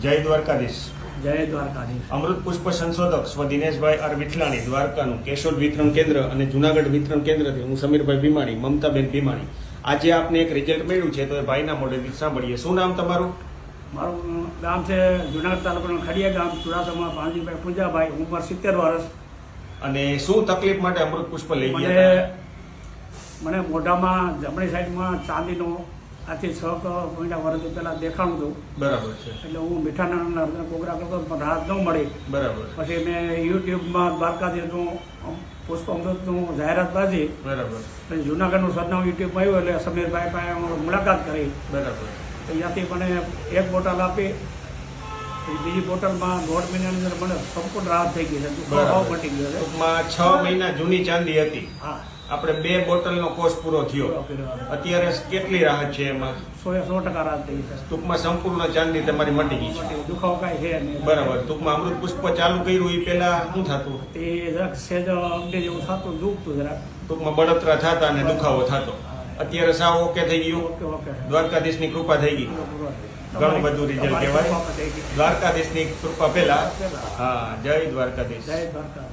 જય દ્વારકાધીશ. જય દ્વારકાધીશ. અમૃત પુષ્પ સંશોધક સ્વ દિનેશભાઈ આર વિઠલાણી, દ્વારકાનું કેશોદ વિતરણ કેન્દ્ર અને જુનાગઢ વિતરણ કેન્દ્રથી હું સમીરભાઈ ભીમાણી, મમતાબેન ભીમાણી. આજે આપને એક રિઝલ્ટ મળ્યું છે તો એ ભાઈના મોઢેથી સાંભળીએ. શું નામ તમારું? મારું ગામ છે જુનાગઢ તાલુકાનું ખડિયા ગામ, ચુડાસમા ભાણજીભાઈ પૂંજાભાઈ, ઉંમર 70 વર્ષ. અને શું તકલીફ માટે અમૃત પુષ્પ લઈ ગયા હતા? મને મોઢામાં જમણી સાઈડમાં ચાંદીનો આથી 6 મહિના વર્ષ પહેલા દેખાણું હતું. બરાબર છે. એટલે હું મીઠાના પ્રોગ્રામ કરતો પણ રાહત ન મળી. બરાબર. પછી મેં યુટ્યુબમાં દ્વારકાધીશનું પુષ્પ અમૃતનું જાહેરાત બાજી. બરાબર. પછી જુનાગઢનું સરનામું યુટ્યુબમાં આવ્યું એટલે સમીરભાઈ પાસે મુલાકાત કરી. બરાબર. ત્યાંથી મને એક બોટલ આપી, બીજી બોટલમાં 1.5 મહિનાની અંદર મને સંપૂર્ણ રાહત થઈ ગઈ છે. દુખાવો મટી ગયો છે. ટૂંકમાં 6 મહિના જૂની ચાંદી હતી. હા, આપણે 2 બોટલનો કોર્સ પૂરો થયો. અત્યારે કેટલી રાહત છે એમાં? 100% રાહત થઈ છે. ટૂંકમાં સંપૂર્ણ ચાંદી તમારી મટી ગઈ છે. દુખાવો કાંઈ છે નહીં. બરાબર. ટૂંકમાં અમૃત પુષ્પ ચાલુ કર્યું એ પહેલા શું થતું? તે જરાક સેજ અમને જેવું થતું, દુખતું જરાક. ટૂંકમાં બળતરા થતા અને દુખાવો થતો. અત્યારે સાવ ઓકે થઈ ગયું. ઓકે. દ્વારકાધીશની કૃપા થઈ ગઈ. ઘણું બધું રિઝલ્ટ કહેવાય. દ્વારકાધીશની કૃપા પહેલા. હા, જય દ્વારકાધીશ. જય દ્વારકા.